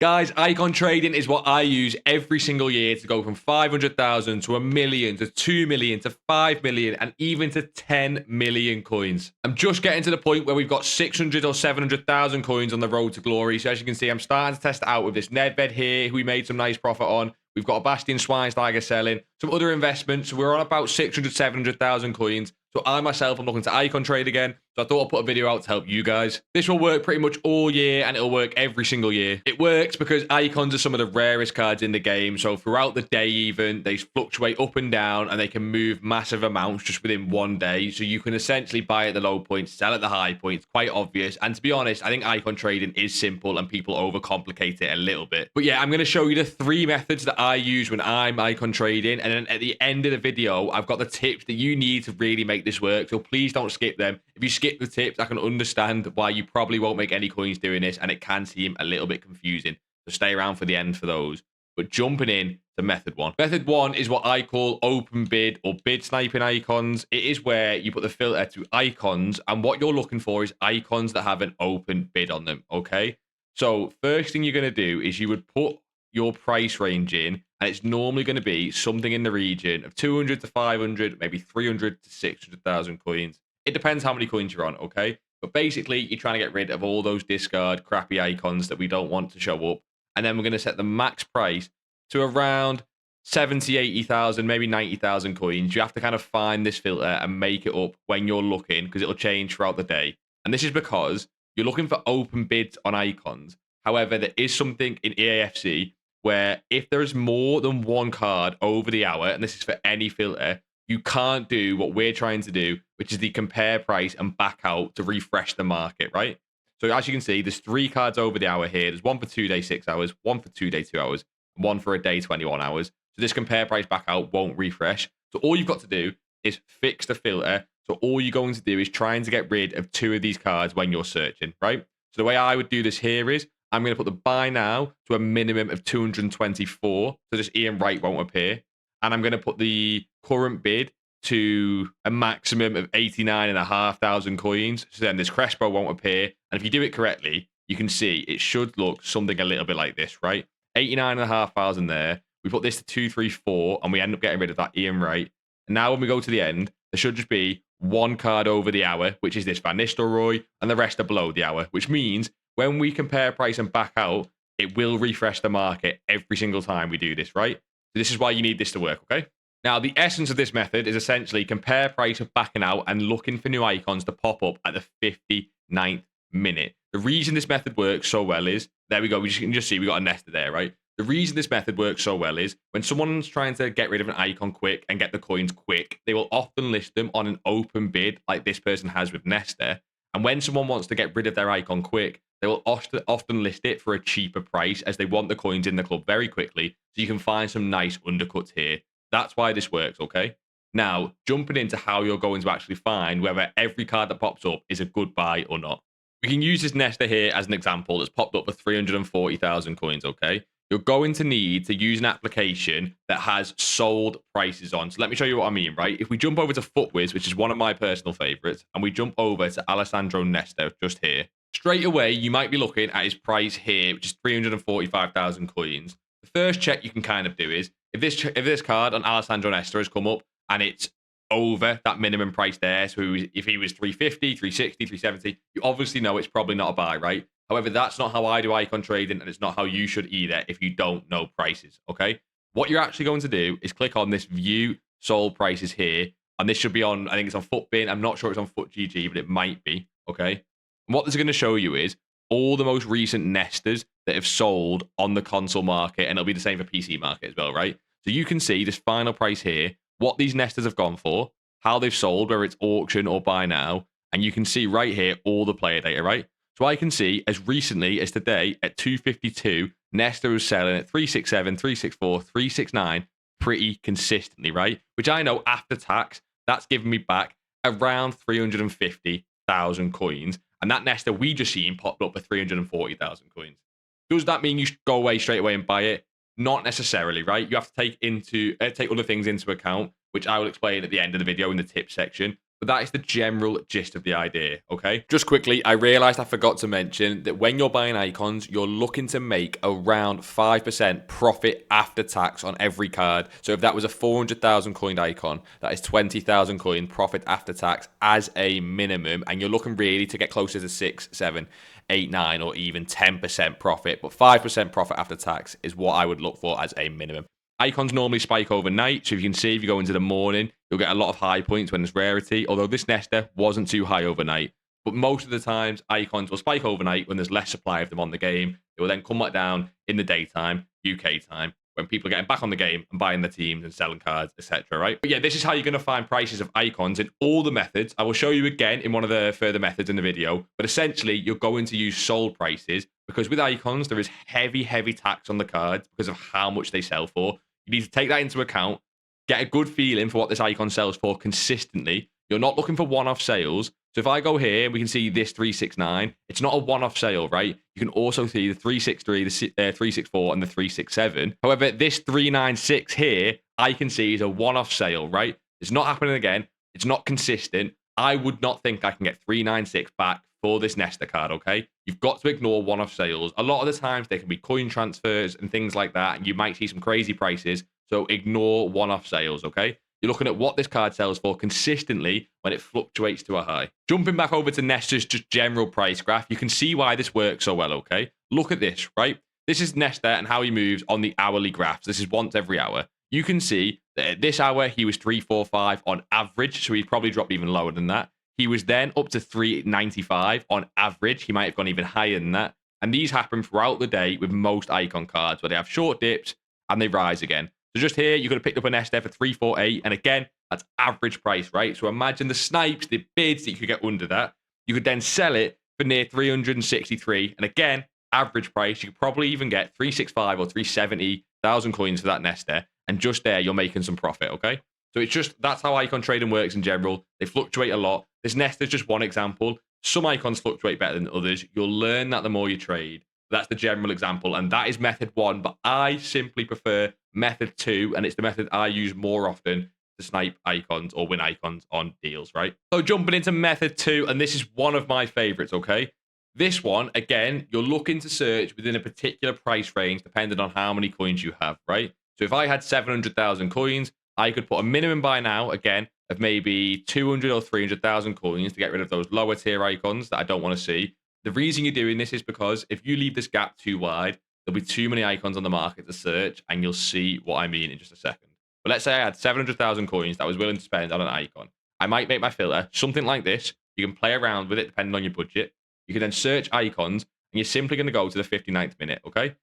Guys, icon trading is what I use every single year to go from 500,000 to 1 million to 2 million to 5 million and even to 10 million coins. I'm just getting to the point where we've got 600 or 700,000 coins on the road to glory. So as you can see, I'm starting to test it out with this Nedved here, who we made some nice profit on. We've got a Bastion Schweinsteiger selling, some other investments. So we're on about 600, 700,000 coins. So I myself am looking to icon trade again. So I thought I'd put a video out to help you guys. This will work pretty much all year and it'll work every single year. It works because icons are some of the rarest cards in the game. So throughout the day even, they fluctuate up and down and they can move massive amounts just within one day. So you can essentially buy at the low points, sell at the high points, quite obvious. And to be honest, I think icon trading is simple and people overcomplicate it a little bit. But yeah, I'm going to show you the 3 methods that I use when I'm icon trading. And then at the end of the video, I've got the tips that you need to really make this work. So please don't skip them. If you skip the tips, I can understand why you probably won't make any coins doing this, and it can seem a little bit confusing. So stay around for the end for those. But jumping in to method 1. Method 1 is what I call open bid or bid sniping icons. It is where you put the filter to icons, and what you're looking for is icons that have an open bid on them, okay? So first thing you're going to do is you would put your price range in, and it's normally going to be something in the region of 200 to 500, maybe 300 to 600,000 coins. It depends how many coins you're on, okay? But basically, you're trying to get rid of all those discard crappy icons that we don't want to show up. And then we're going to set the max price to around 70, 80,000, maybe 90,000 coins. You have to kind of find this filter and make it up when you're looking, because it'll change throughout the day. And this is because you're looking for open bids on icons. However, there is something in EAFC where if there's more than one card over the hour, and this is for any filter, you can't do what we're trying to do, which is the compare price and back out to refresh the market, right? So as you can see, there's 3 cards over the hour here. There's one for 2 day 6 hours, one for 2 day 2 hours, and one for a day 21 hours. So this compare price back out won't refresh. So all you've got to do is fix the filter. So all you're going to do is trying to get rid of 2 of these cards when you're searching, right? So the way I would do this here is I'm going to put the buy now to a minimum of 224. So this Ian Wright won't appear. And I'm going to put the current bid to a maximum of 89,500 coins. So then this Crespo won't appear. And if you do it correctly, you can see it should look something a little bit like this, right? 89,500 there. We put this to 234 and we end up getting rid of that Ian Wright. And now when we go to the end, there should just be 1 card over the hour, which is this Van Nistelrooy, and the rest are below the hour, which means when we compare price and back out, it will refresh the market every single time we do this, right? So this is why you need this to work, okay? Now, the essence of this method is essentially compare price of backing out and looking for new icons to pop up at the 59th minute. The reason this method works so well is, there we go, we can just see we got a nester there, right? The reason this method works so well is when someone's trying to get rid of an icon quick and get the coins quick, they will often list them on an open bid like this person has with Nester. And when someone wants to get rid of their icon quick, they will often list it for a cheaper price as they want the coins in the club very quickly. So you can find some nice undercuts here. That's why this works, okay? Now, jumping into how you're going to actually find whether every card that pops up is a good buy or not. We can use this Nester here as an example that's popped up for 340,000 coins, okay? You're going to need to use an application that has sold prices on. So let me show you what I mean, right? If we jump over to FUTWiz, which is one of my personal favorites, and we jump over to Alessandro Nesta just here, straight away, you might be looking at his price here, which is 345,000 coins. The first check you can kind of do is, if this card on Alessandro Nesta has come up and it's over that minimum price there, so if he was 350, 360, 370, you obviously know it's probably not a buy, right? However, that's not how I do icon trading, and it's not how you should either if you don't know prices, okay? What you're actually going to do is click on this view sold prices here, and this should be on, I think it's on FUTBin. I'm not sure it's on FUTGG, but it might be, okay? And what this is going to show you is all the most recent nesters that have sold on the console market, and it'll be the same for PC market as well, right? So you can see this final price here, what these nesters have gone for, how they've sold, whether it's auction or buy now, and you can see right here all the player data, right? So I can see as recently as today at 252, Nesta was selling at 367, 364, 369 pretty consistently, right? Which I know after tax, that's given me back around 350,000 coins. And that Nesta we just seen popped up for 340,000 coins. Does that mean you should go away straight away and buy it? Not necessarily, right? You have to take other things into account, which I will explain at the end of the video in the tips section. But that is the general gist of the idea, okay? Just quickly, I realized I forgot to mention that when you're buying icons, you're looking to make around 5% profit after tax on every card. So if that was a 400,000 coin icon, that is 20,000 coin profit after tax as a minimum. And you're looking really to get closer to 6, 7, 8, 9, or even 10% profit. But 5% profit after tax is what I would look for as a minimum. Icons normally spike overnight, so if you can see, if you go into the morning, you'll get a lot of high points when it's rarity, although this Nesta wasn't too high overnight. But most of the times, icons will spike overnight when there's less supply of them on the game. It will then come back down in the daytime, UK time, when people are getting back on the game and buying the teams and selling cards, etc. Right? But yeah, this is how you're going to find prices of icons in all the methods. I will show you again in one of the further methods in the video, but essentially, you're going to use sold prices because with icons, there is heavy, heavy tax on the cards because of how much they sell for. You need to take that into account, get a good feeling for what this icon sells for consistently. You're not looking for one-off sales. So if I go here, we can see this 369. It's not a one-off sale, right? You can also see the 363, the 364, and the 367. However, this 396 here, I can see is a one-off sale, right? It's not happening again. It's not consistent. I would not think I can get 396 back for this Nesta card, okay? You've got to ignore one-off sales. A lot of the times, there can be coin transfers and things like that, and you might see some crazy prices, so ignore one-off sales, okay? You're looking at what this card sells for consistently when it fluctuates to a high. Jumping back over to Nesta's just general price graph, you can see why this works so well, okay? Look at this, right? This is Nesta and how he moves on the hourly graphs. This is once every hour. You can see that at this hour, he was 345 on average, so he probably dropped even lower than that. He was then up to 395 on average. He might have gone even higher than that. And these happen throughout the day with most icon cards where they have short dips and they rise again. So just here, you could have picked up an Nesta for 348. And again, that's average price, right? So imagine the snipes, the bids that you could get under that. You could then sell it for near 363. And again, average price, you could probably even get 365 or 370,000 coins for that Nesta. And just there, you're making some profit, okay? So it's just, that's how icon trading works in general. They fluctuate a lot. This Nesta is just one example. Some icons fluctuate better than others. You'll learn that the more you trade. That's the general example. And that is method 1. But I simply prefer method 2. And it's the method I use more often to snipe icons or win icons on deals, right? So jumping into method 2. And this is one of my favorites, okay? This one, again, you're looking to search within a particular price range depending on how many coins you have, right? So if I had 700,000 coins, I could put a minimum buy now, again, of maybe 200 or 300,000 coins to get rid of those lower tier icons that I don't want to see. The reason you're doing this is because if you leave this gap too wide, there'll be too many icons on the market to search, and you'll see what I mean in just a second. But let's say I had 700,000 coins that I was willing to spend on an icon. I might make my filter something like this. You can play around with it depending on your budget. You can then search icons, and you're simply going to go to the 59th minute, okay?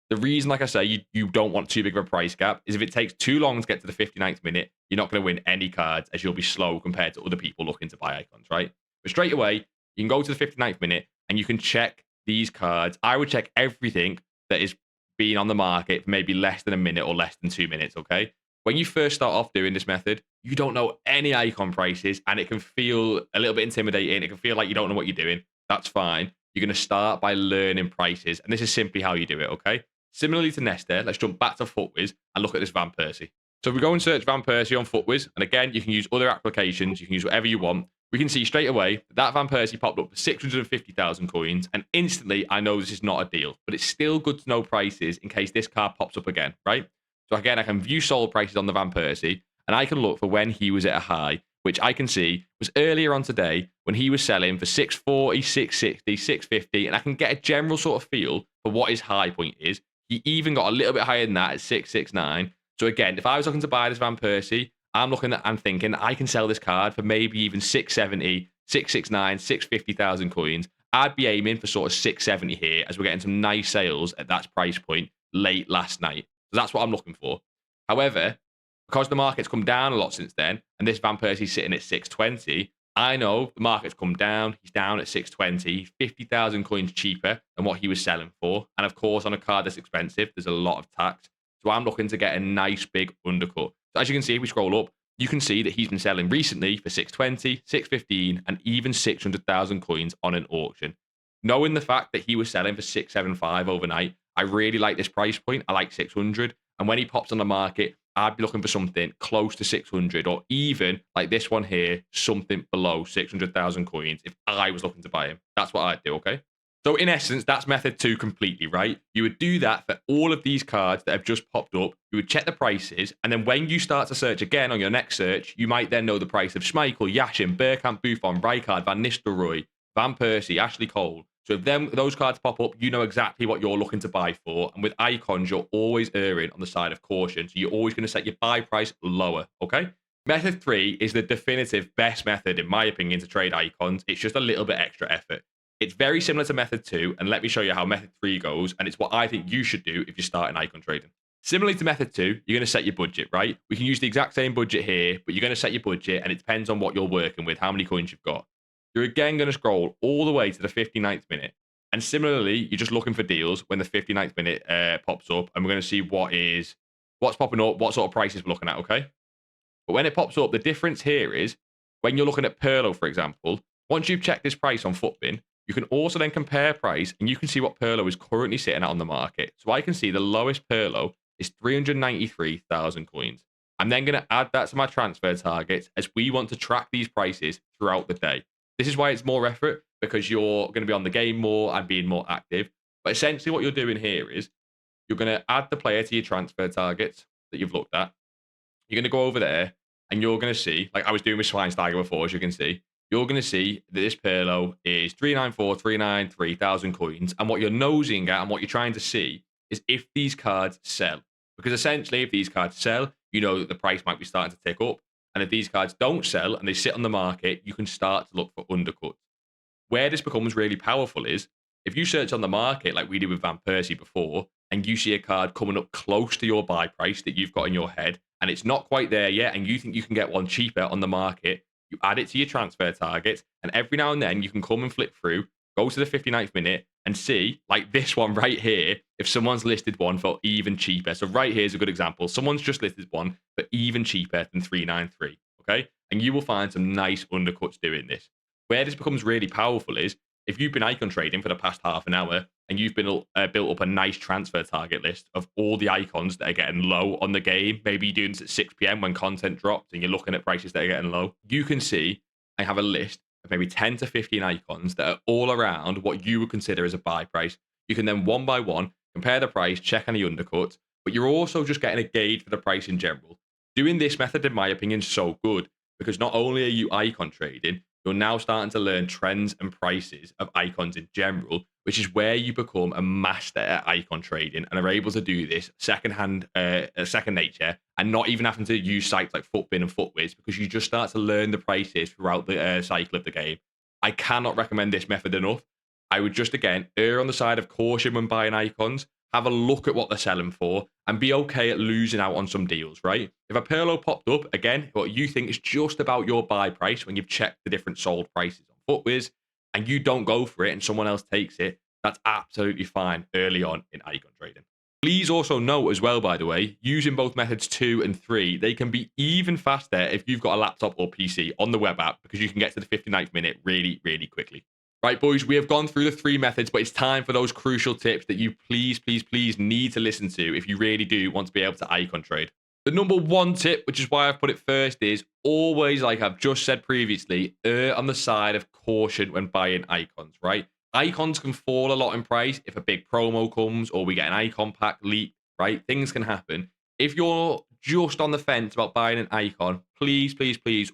The reason, like I say, you don't want too big of a price gap is if it takes too long to get to the 59th minute, you're not going to win any cards as you'll be slow compared to other people looking to buy icons, right? But straight away, you can go to the 59th minute and you can check these cards. I would check everything that is being on the market for maybe less than a minute or less than 2 minutes, okay? When you first start off doing this method, you don't know any icon prices and it can feel a little bit intimidating. It can feel like you don't know what you're doing. That's fine. You're going to start by learning prices, and this is simply how you do it, okay? Similarly to Nesta, let's jump back to FUTWiz and look at this Van Persie. So we go and search Van Persie on FUTWiz, and again, you can use other applications, you can use whatever you want. We can see straight away that Van Persie popped up to 650,000 coins, and instantly I know this is not a deal, but it's still good to know prices in case this card pops up again, right? So again, I can view sold prices on the Van Persie, and I can look for when he was at a high, which I can see was earlier on today when he was selling for 640, 660, 650, and I can get a general sort of feel for what his high point is. He even got a little bit higher than that at 669. So again, if I was looking to buy this Van Persie, I'm thinking I can sell this card for maybe even 670, 669, 650,000 coins. I'd be aiming for sort of 670 here as we're getting some nice sales at that price point late last night. So that's what I'm looking for. However, because the market's come down a lot since then, and this Van Persie's sitting at 620, I know the market's come down. He's down at 620, 50,000 coins cheaper than what he was selling for. And of course, on a card that's expensive, there's a lot of tax. So I'm looking to get a nice big undercut. So as you can see, if we scroll up, you can see that he's been selling recently for 620, 615, and even 600,000 coins on an auction. Knowing the fact that he was selling for 675 overnight, I really like this price point. I like 600. And when he pops on the market, I'd be looking for something close to 600, or even like this one here, something below 600,000 coins if I was looking to buy him. That's what I'd do, okay? So in essence, that's method 2 completely, right? You would do that for all of these cards that have just popped up. You would check the prices, and then when you start to search again on your next search, you might then know the price of Schmeichel, Yashin, Bergkamp, Buffon, Rijkaard, Van Nistelrooy, Van Persie, Ashley Cole. So if those cards pop up, you know exactly what you're looking to buy for. And with icons, you're always erring on the side of caution. So you're always going to set your buy price lower, okay? Method 3 is the definitive best method, in my opinion, to trade icons. It's just a little bit extra effort. It's very similar to method 2, and let me show you how method 3 goes, and it's what I think you should do if you're starting icon trading. Similarly to method 2, you're going to set your budget, right? We can use the exact same budget here, but you're going to set your budget, and it depends on what you're working with, how many coins you've got. You're again going to scroll all the way to the 59th minute, and similarly, you're just looking for deals when the 59th minute pops up, and we're going to see what's popping up, what sort of prices we're looking at, okay? But when it pops up, the difference here is when you're looking at Perlo, for example, once you've checked this price on Futbin, you can also then compare price, and you can see what Perlo is currently sitting at on the market. So I can see the lowest Perlo is 393,000 coins. I'm then going to add that to my transfer targets, as we want to track these prices throughout the day. This is why it's more effort, because you're going to be on the game more and being more active. But essentially what you're doing here is you're going to add the player to your transfer targets that you've looked at. You're going to go over there, and you're going to see, like I was doing with Schweinsteiger before, as you can see, you're going to see that this Perlo is 393,000 coins. And what you're nosing at and what you're trying to see is if these cards sell. Because essentially, if these cards sell, you know that the price might be starting to tick up. And if these cards don't sell and they sit on the market, you can start to look for undercuts. Where this becomes really powerful is if you search on the market like we did with Van Persie before, and you see a card coming up close to your buy price that you've got in your head, and it's not quite there yet, and you think you can get one cheaper on the market, you add it to your transfer targets, and every now and then you can come and flick through, go to the 59th minute, and see, like this one right here, if someone's listed one for even cheaper. So right here's a good example. Someone's just listed one for even cheaper than 393, okay? And you will find some nice undercuts doing this. Where this becomes really powerful is if you've been icon trading for the past half an hour and you've been built up a nice transfer target list of all the icons that are getting low on the game, maybe you're doing this at 6 p.m. when content drops and you're looking at prices that are getting low, you can see I have a list of maybe 10 to 15 icons that are all around what you would consider as a buy price. You can then one by one compare the price, check any undercuts, but you're also just getting a gauge for the price in general. Doing this method, in my opinion, is so good because not only are you icon trading, you're now starting to learn trends and prices of icons in general, which is where you become a master at icon trading and are able to do this second nature, and not even having to use sites like Futbin and Futwiz, because you just start to learn the prices throughout the cycle of the game. I cannot recommend this method enough. I would just, again, err on the side of caution when buying icons. Have a look at what they're selling for and be okay at losing out on some deals, right? If a Perlo popped up, again, what you think is just about your buy price when you've checked the different sold prices on Futwiz, and you don't go for it and someone else takes it, that's absolutely fine early on in icon trading. Please also note as well, by the way, using both methods 2 and 3, they can be even faster if you've got a laptop or PC on the web app, because you can get to the 59th minute really, really quickly. Right, boys, we have gone through the 3 methods, but it's time for those crucial tips that you please need to listen to if you really do want to be able to icon trade. The number 1 tip, which is why I've put it first, is always, like I've just said previously, err on the side of caution when buying icons, right? Icons can fall a lot in price if a big promo comes or we get an icon pack leak, right? Things can happen. If you're just on the fence about buying an icon, please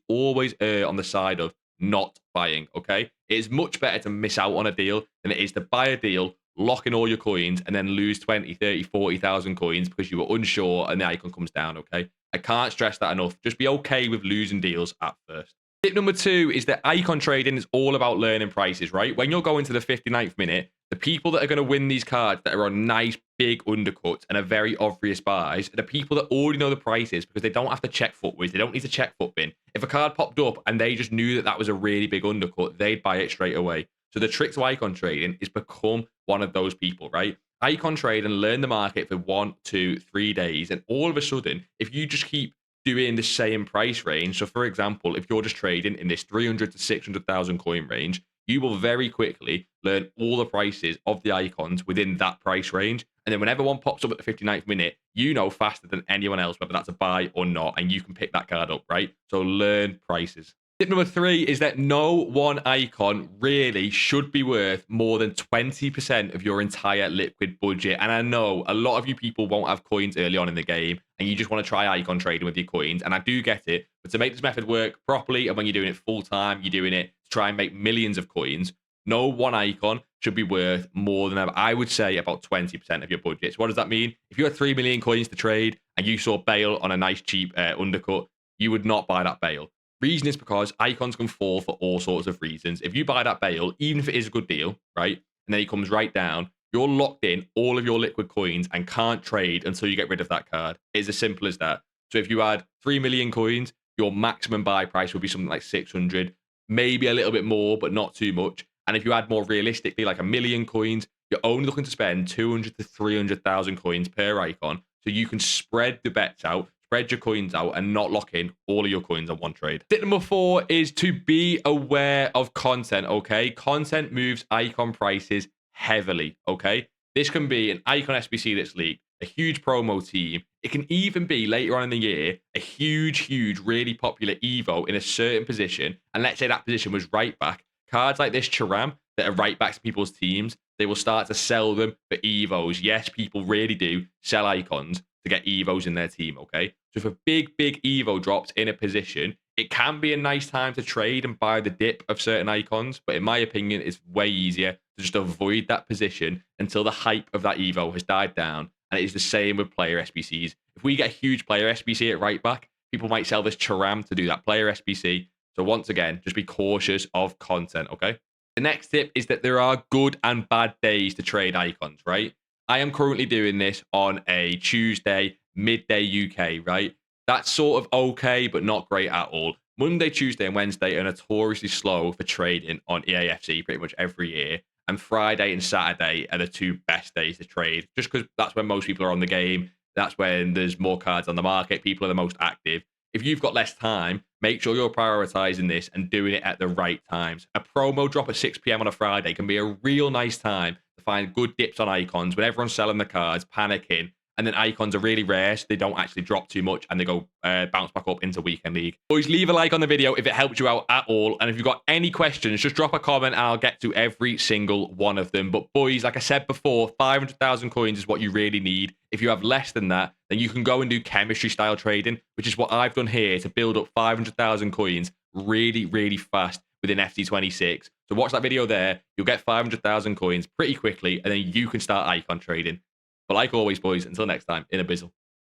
always err on the side of not buying, okay? It is much better to miss out on a deal than it is to buy a deal, lock in all your coins, and then lose 20, 30, 40,000 coins because you were unsure and the icon comes down, okay? I can't stress that enough. Just be okay with losing deals at first. Tip number 2 is that icon trading is all about learning prices, right? When you're going to the 59th minute, the people that are going to win these cards that are on nice big undercuts and are very obvious buys are the people that already know the prices, because they don't have to check Futwiz. They don't need to check Futbin. If a card popped up and they just knew that that was a really big undercut, they'd buy it straight away. So the trick to icon trading is become one of those people, right? Icon trade and learn the market for 1, 2, 3 days. And all of a sudden, if you just keep doing the same price range, so for example, if you're just trading in this 300 to 600,000 coin range, you will very quickly learn all the prices of the icons within that price range. And then whenever one pops up at the 59th minute, you know faster than anyone else whether that's a buy or not, and you can pick that card up, right? So learn prices. Tip number 3 is that no one icon really should be worth more than 20% of your entire liquid budget. And I know a lot of you people won't have coins early on in the game and you just want to try icon trading with your coins. And I do get it. But to make this method work properly, and when you're doing it full time, you're doing it to try and make millions of coins, no one icon should be worth more than, I would say, about 20% of your budget. So what does that mean? If you had 3 million coins to trade and you saw bail on a nice cheap undercut, you would not buy that bail. Reason is because icons can fall for all sorts of reasons. If you buy that bail, even if it is a good deal, right, and then it comes right down, you're locked in all of your liquid coins and can't trade until you get rid of that card. It's as simple as that. So if you had 3 million coins, your maximum buy price would be something like 600, maybe a little bit more, but not too much. And if you had more realistically, like 1 million coins, you're only looking to spend 200 to 300,000 coins per icon. So you can spread the bets out, spread your coins out, and not lock in all of your coins on one trade. Tip number 4 is to be aware of content, okay? Content moves icon prices heavily, okay? This can be an icon SBC that's leaked, a huge promo team. It can even be later on in the year, a huge, really popular Evo in a certain position. And let's say that position was right back. Cards like this Charam that are right backs to people's teams, they will start to sell them for Evos. Yes, people really do sell icons to get Evos in their team, okay? So if a big Evo drops in a position, it can be a nice time to trade and buy the dip of certain icons, but in my opinion, it's way easier to just avoid that position until the hype of that Evo has died down. And it is the same with player SBCs. If we get a huge player SBC at right back, people might sell this Charam to do that player SBC. So once again, just be cautious of content, okay? The next tip is that there are good and bad days to trade icons, right? I am currently doing this on a Tuesday, midday UK, right? That's sort of okay, but not great at all. Monday, Tuesday, and Wednesday are notoriously slow for trading on EAFC pretty much every year. And Friday and Saturday are the 2 best days to trade, just because that's when most people are on the game. That's when there's more cards on the market. People are the most active. If you've got less time, make sure you're prioritizing this and doing it at the right times. A promo drop at 6 p.m. on a Friday can be a real nice time to find good dips on icons when everyone's selling the cards, panicking, and then icons are really rare, so they don't actually drop too much and they go bounce back up into weekend league. Boys, leave a like on the video if it helped you out at all. And if you've got any questions, just drop a comment and I'll get to every single one of them. But boys, like I said before, 500,000 coins is what you really need. If you have less than that, then you can go and do chemistry style trading, which is what I've done here to build up 500,000 coins really fast within FT26. So watch that video there. You'll get 500,000 coins pretty quickly, and then you can start icon trading. But like always, boys, until next time, in a bizzle.